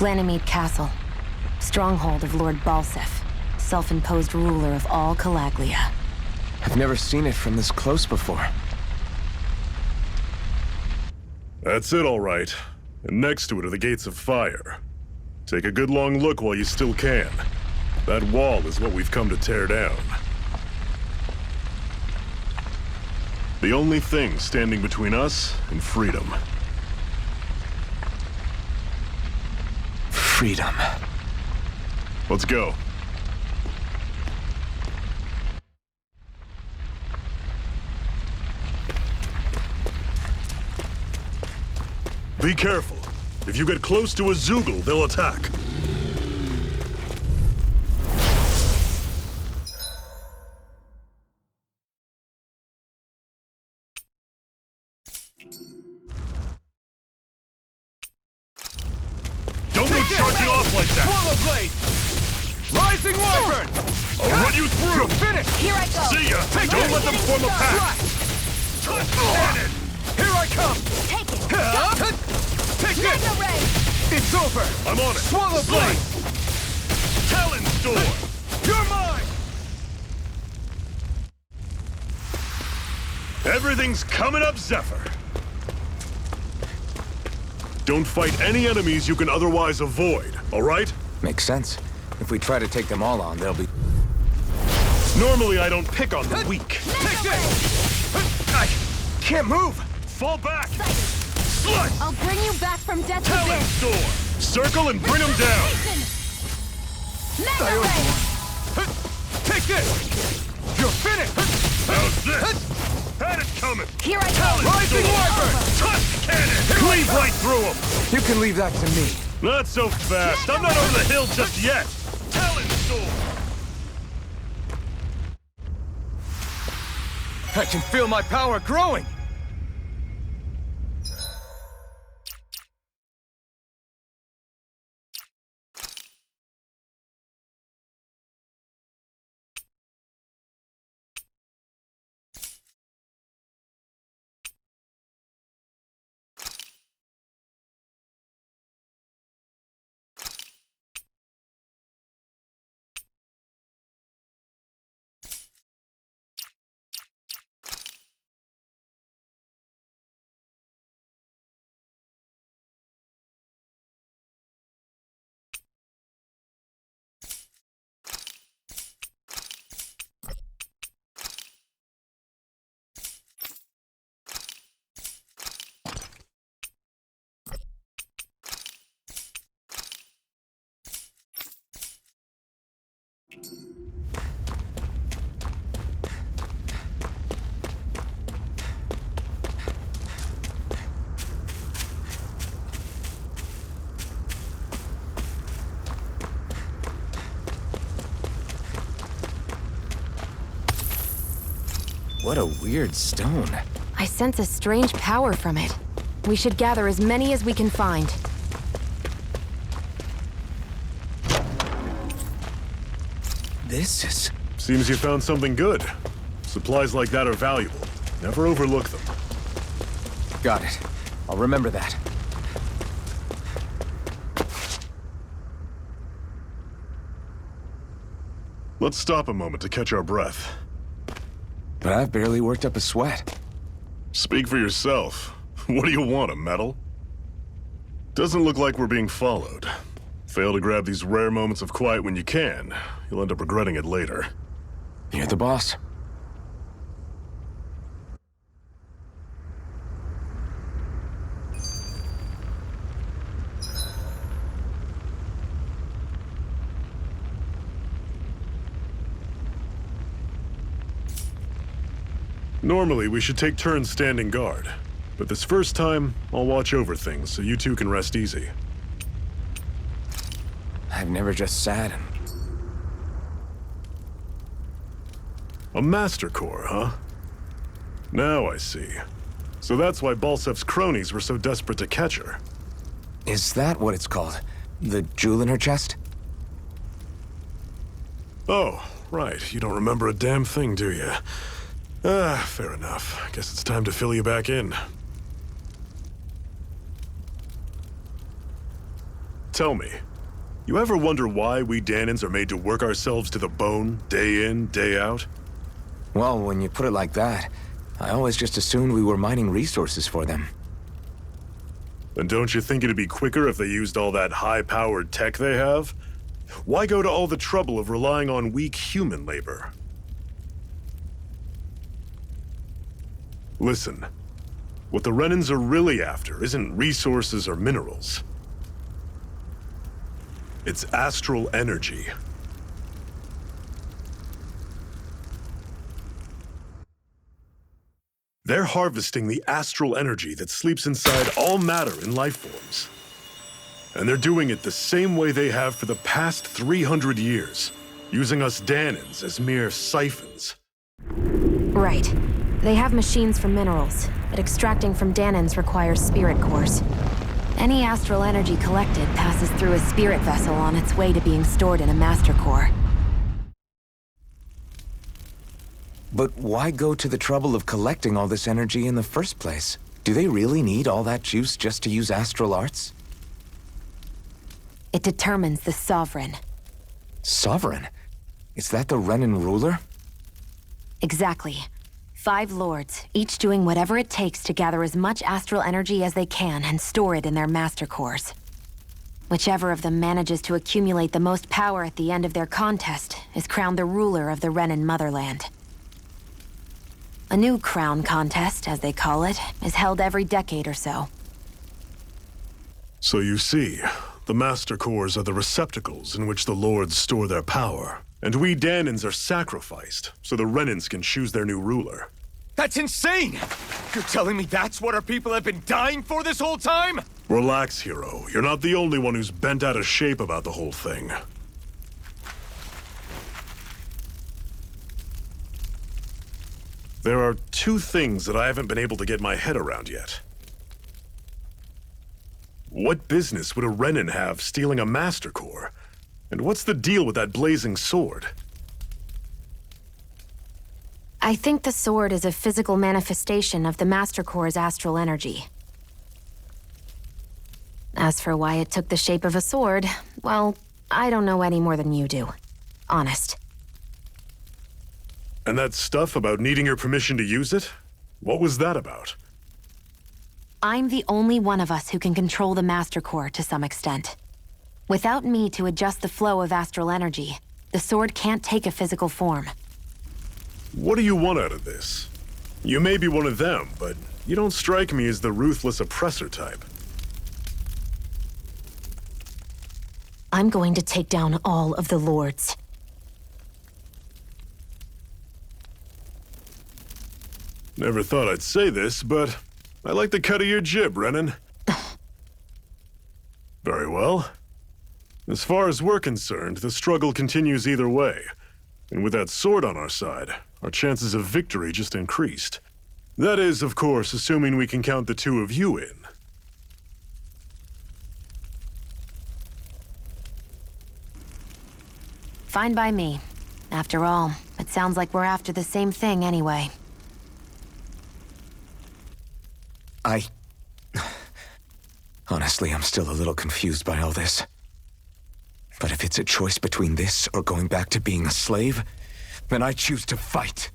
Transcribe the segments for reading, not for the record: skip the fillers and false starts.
Ganymede Castle. Stronghold of Lord Balseph, self-imposed ruler of all Calaglia. I've never seen it from this close before. That's it, all right. And next to it are the Gates of Fire. Take a good long look while you still can. That wall is what we've come to tear down. The only thing standing between us and freedom. Freedom. Let's go. Be careful. If you get close to a Zeugle, they'll attack. Don't go charging off like that! Swallow Blade! Rising Wyvern! I'll run you through! Finish! Here I go! See ya! Don't let them form a pack! Cannon! Here I come! Take it! Take Mega it! Ray! It's over! I'm on it! Swallow Blade! Talon's door! You're mine! Everything's coming up, Zephyr! Don't fight any enemies you can otherwise avoid, all right? Makes sense. If we try to take them all on, they'll be... Normally I don't pick on the weak. Take this! I can't move! Fall back! Slut! I'll bring you back from death's Talon's abyss! door! Circle and bring them down! Mega Ray! Take this! You're finished! How's this? Had it coming! Here I Talon's go! Rising door! Wyvern! Tusk cannon! Cleave right through them! You can leave that to me. Not so fast! I'm not over the hill just yet! Talon's door! I can feel my power growing! What a weird stone. I sense a strange power from it. We should gather as many as we can find. This is... Seems you found something good. Supplies like that are valuable. Never overlook them. Got it. I'll remember that. Let's stop a moment to catch our breath. But I've barely worked up a sweat. Speak for yourself. What do you want, a medal? Doesn't look like we're being followed. Fail to grab these rare moments of quiet when you can. You'll end up regretting it later. You're the boss. Normally, we should take turns standing guard. But this first time, I'll watch over things so you two can rest easy. I've never just sat and... A Master Core, huh? Now I see. So that's why Balsef's cronies were so desperate to catch her. Is that what it's called? The jewel in her chest? Oh, right. You don't remember a damn thing, do you? Ah, fair enough. Guess it's time to fill you back in. Tell me, you ever wonder why we Danans are made to work ourselves to the bone, day in, day out? Well, when you put it like that, I always just assumed we were mining resources for them. And don't you think it'd be quicker if they used all that high-powered tech they have? Why go to all the trouble of relying on weak human labor? Listen, what the Renans are really after isn't resources or minerals. It's astral energy. They're harvesting the astral energy that sleeps inside all matter in life forms. And they're doing it the same way they have for the past 300 years, using us Danans as mere siphons. Right. They have machines for minerals, but extracting from Danans requires spirit cores. Any astral energy collected passes through a spirit vessel on its way to being stored in a master core. But why go to the trouble of collecting all this energy in the first place? Do they really need all that juice just to use astral arts? It determines the Sovereign. Sovereign? Is that the Renan ruler? Exactly. 5 lords, each doing whatever it takes to gather as much astral energy as they can and store it in their master cores. Whichever of them manages to accumulate the most power at the end of their contest is crowned the ruler of the Renan motherland. A new crown contest, as they call it, is held every decade or so. So you see, the master cores are the receptacles in which the lords store their power. And we Danans are sacrificed, so the Renans can choose their new ruler. That's insane! You're telling me that's what our people have been dying for this whole time? Relax, hero. You're not the only one who's bent out of shape about the whole thing. There are 2 things that I haven't been able to get my head around yet. What business would a Renan have stealing a Master Core? And what's the deal with that blazing sword? I think the sword is a physical manifestation of the Master Core's astral energy. As for why it took the shape of a sword, well, I don't know any more than you do. Honest. And that stuff about needing your permission to use it? What was that about? I'm the only one of us who can control the Master Core to some extent. Without me to adjust the flow of astral energy, the sword can't take a physical form. What do you want out of this? You may be one of them, but you don't strike me as the ruthless oppressor type. I'm going to take down all of the lords. Never thought I'd say this, but I like the cut of your jib, Renan. Very well. As far as we're concerned, the struggle continues either way. And with that sword on our side, our chances of victory just increased. That is, of course, assuming we can count the 2 of you in. Fine by me. After all, it sounds like we're after the same thing anyway. Honestly, I'm still a little confused by all this. But if it's a choice between this or going back to being a slave, then I choose to fight.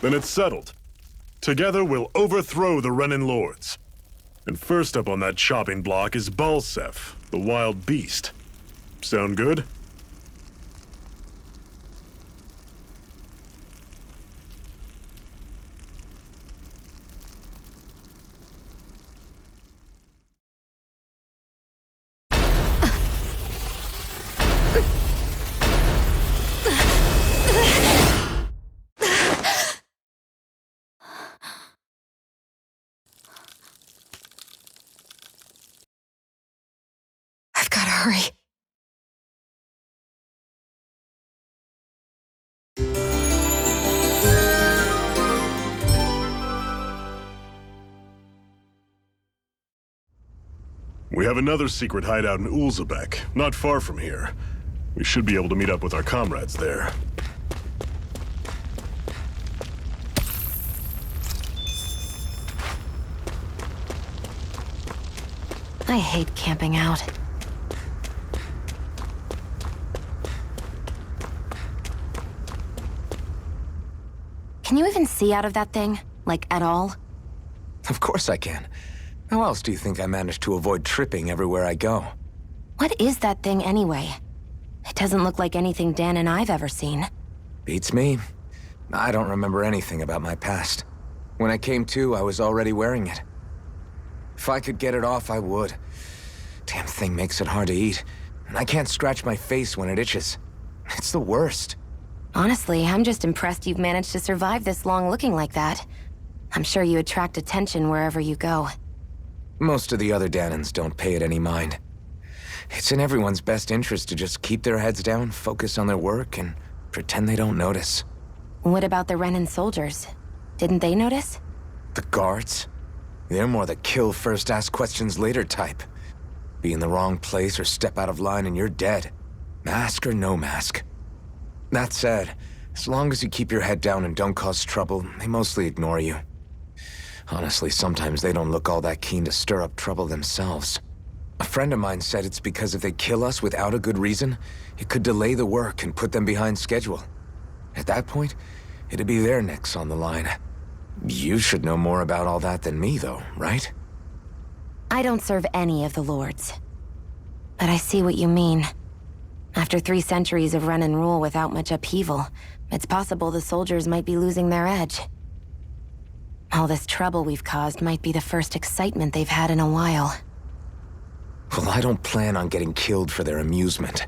Then it's settled. Together we'll overthrow the Renan lords. And first up on that chopping block is Balseph, the wild beast. Sound good? I've gotta hurry. We have another secret hideout in Ulzebek, not far from here. We should be able to meet up with our comrades there. I hate camping out. Can you even see out of that thing? Like, at all? Of course I can. How else do you think I managed to avoid tripping everywhere I go? What is that thing anyway? It doesn't look like anything Dan and I've ever seen. Beats me. I don't remember anything about my past. When I came to, I was already wearing it. If I could get it off, I would. Damn thing makes it hard to eat, and I can't scratch my face when it itches. It's the worst. Honestly, I'm just impressed you've managed to survive this long looking like that. I'm sure you attract attention wherever you go. Most of the other Danans don't pay it any mind. It's in everyone's best interest to just keep their heads down, focus on their work, and pretend they don't notice. What about the Renan soldiers? Didn't they notice? The guards? They're more the kill first, ask questions later type. Be in the wrong place or step out of line and you're dead. Mask or no mask. That said, as long as you keep your head down and don't cause trouble, they mostly ignore you. Honestly, sometimes they don't look all that keen to stir up trouble themselves. A friend of mine said it's because if they kill us without a good reason, it could delay the work and put them behind schedule. At that point, it'd be their necks on the line. You should know more about all that than me, though, right? I don't serve any of the lords. But I see what you mean. After 3 centuries of run and rule without much upheaval, it's possible the soldiers might be losing their edge. All this trouble we've caused might be the first excitement they've had in a while. Well, I don't plan on getting killed for their amusement.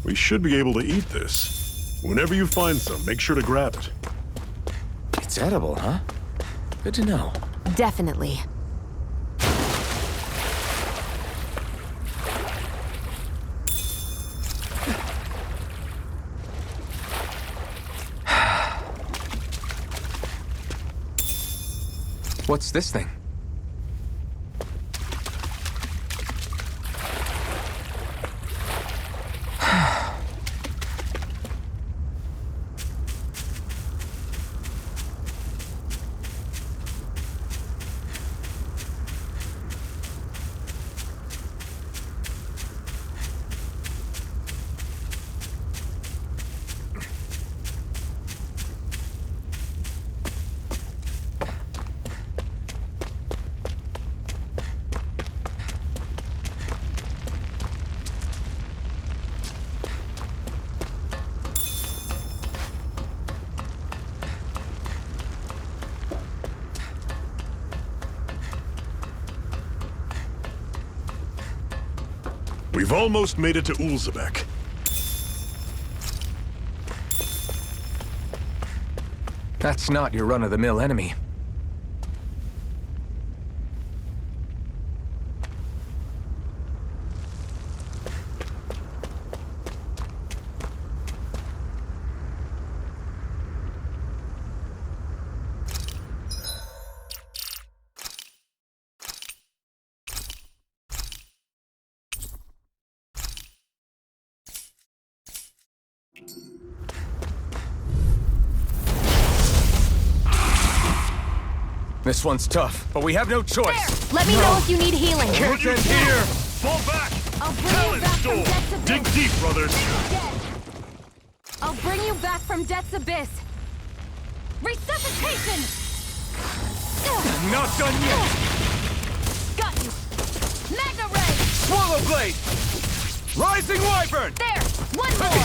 We should be able to eat this. Whenever you find some, make sure to grab it. It's edible, huh? Good to know. Definitely. What's this thing? We've almost made it to Ulzebek. That's not your run-of-the-mill enemy. This one's tough, but we have no choice. There! Let me know if you need healing. Can't end here! Fall back! I'll bring you back from Death's Abyss. Dig deep, brothers! I'll bring you back from Death's Abyss. Resuscitation! I'm not done yet! Got you. Magna Ray! Swallow Blade! Rising Wyvern! There! One more!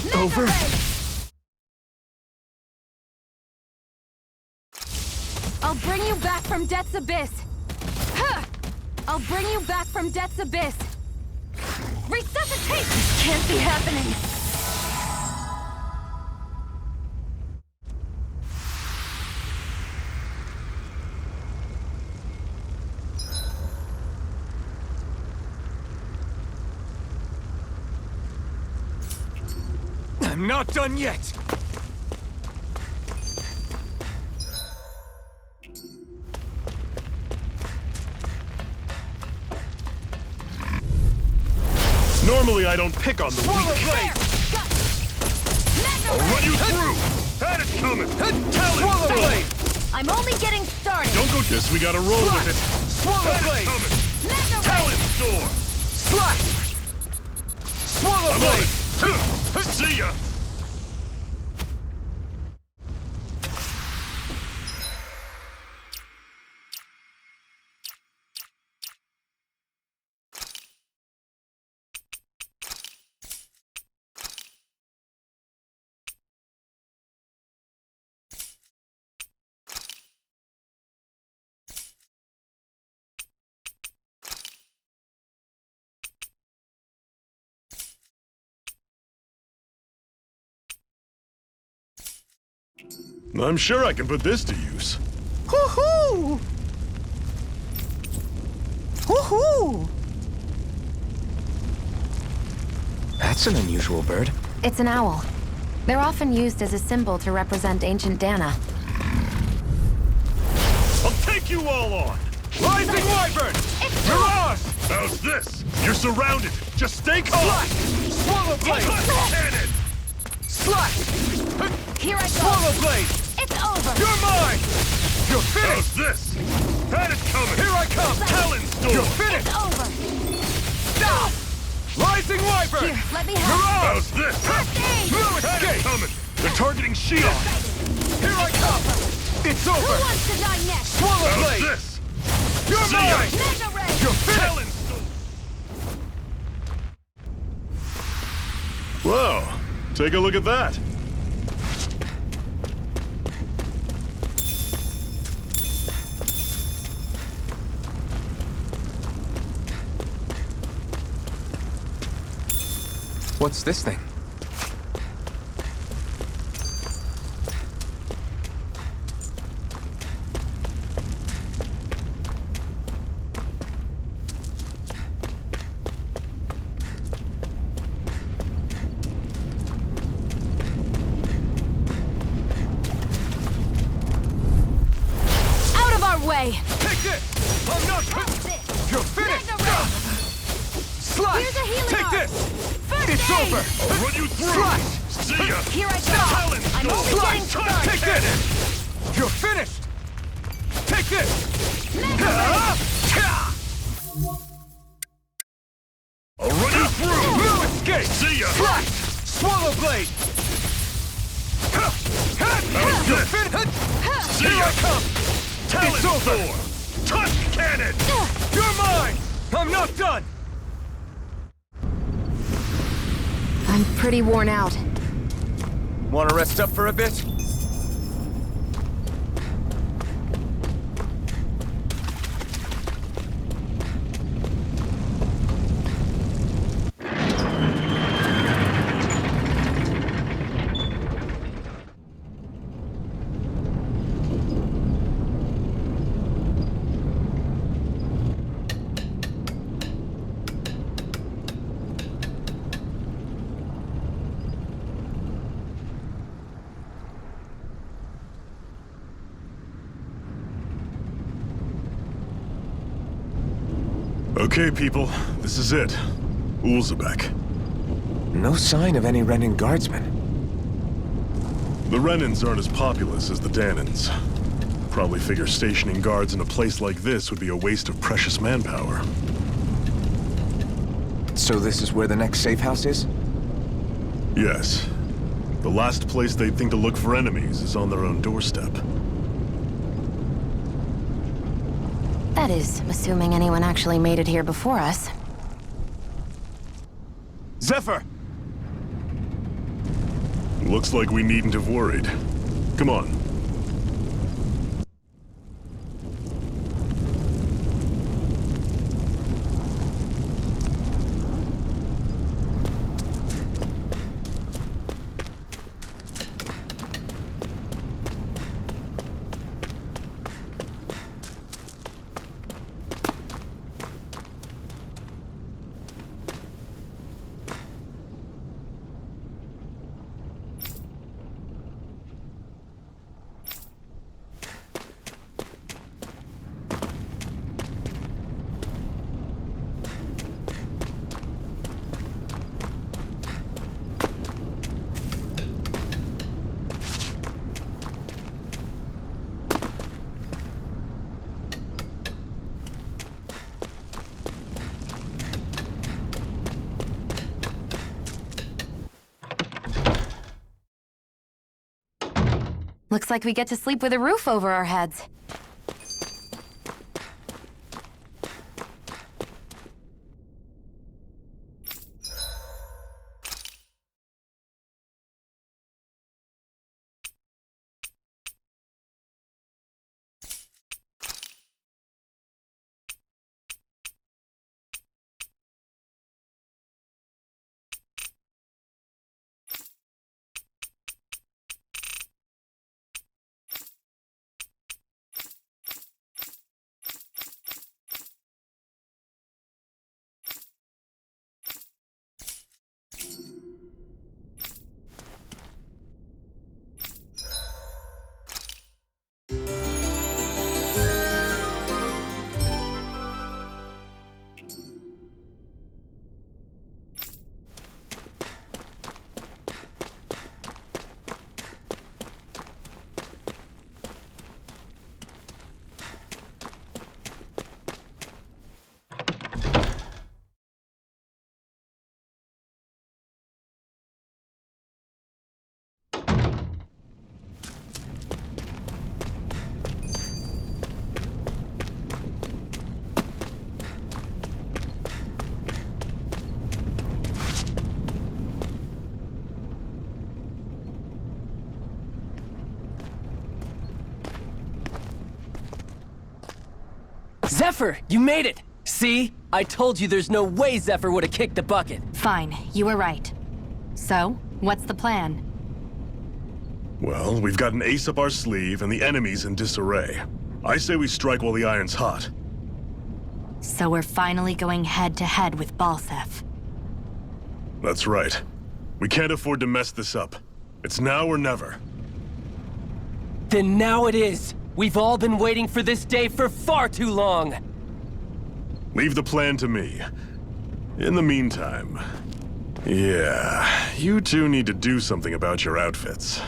Magna over. Ray! I'll bring you back from Death's Abyss. Huh! I'll bring you back from Death's Abyss. Resuscitate! This can't be happening. I'm not done yet! Normally I don't pick on the Swallow weak. blade! I'll run you through! Had it coming! Swallow blade! I'm only getting started. Don't go this, we gotta roll with it. Swallow Had it blade! coming! Mega Talon door! Slash! Swallow I'm on blade! it! See ya! I'm sure I can put this to use. Hoo-hoo! Hoo-hoo! That's an unusual bird. It's an owl. They're often used as a symbol to represent ancient Dana. I'll take you all on! Rising Wyvern! Mirage! How's this? You're surrounded! Just stay calm! Slash! Swallow blade! Cannon! Slash! Here I go. Swallow blade! It's over. You're mine! You're How's finished! this? Had it coming! Here I come! Talon's door! You're finished! It's over. Stop! Rising Wyvern! Here, let me help. Mirage! How's this? First aid. No Had it escape! coming! They're targeting Shield! Here I come! It's Who over! wants to die next? Swallow How's blade! this? You're See ya. mine! Mega ray. You're finished! Talon's door! Whoa! Take a look at that! What's this thing? Out of our way. Take this! I'm not... You're finished! Mega ray. Slash! Here's a healing Take arm. this! First It's aid. over! I'll run you through! Slash! See ya! Here I go. Talon's I'm door! only Slash! getting started. Take this! You're finished! Take this! Mega ray. I'll run you through! No escape! See ya! Slash! Swallow blade! How's You're this? finished! See Here ya! I come! Talon's over. door! Touch cannon! You're mine! I'm not done! I'm pretty worn out. Want to rest up for a bit? Okay, people, this is it. Ulzebek. No sign of any Renan guardsmen. The Renans aren't as populous as the Danans. Probably figure stationing guards in a place like this would be a waste of precious manpower. So this is where the next safe house is? Yes. The last place they'd think to look for enemies is on their own doorstep. That is, assuming anyone actually made it here before us. Zephyr! Looks like we needn't have worried. Come on. Looks like we get to sleep with a roof over our heads. Zephyr, you made it! See? I told you there's no way Zephyr would have kicked the bucket. Fine, you were right. So, what's the plan? Well, we've got an ace up our sleeve and the enemy's in disarray. I say we strike while the iron's hot. So we're finally going head-to-head with Balseph. That's right. We can't afford to mess this up. It's now or never. Then now it is! We've all been waiting for this day for far too long! Leave the plan to me. In the meantime... yeah, you two need to do something about your outfits.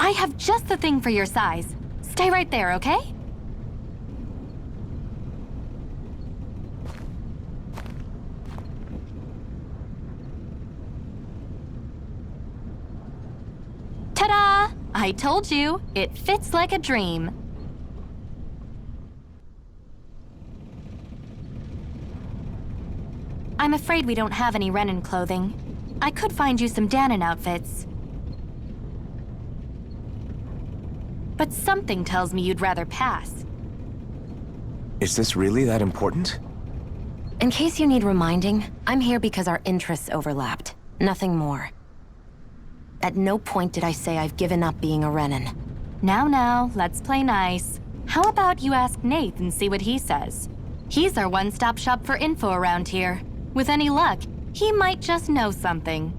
I have just the thing for your size. Stay right there, okay? Ta-da! I told you, it fits like a dream. I'm afraid we don't have any Renan clothing. I could find you some Danon outfits. But something tells me you'd rather pass. Is this really that important? In case you need reminding, I'm here because our interests overlapped. Nothing more. At no point did I say I've given up being a Renan. Now, let's play nice. How about you ask Nath and see what he says? He's our one-stop shop for info around here. With any luck, he might just know something.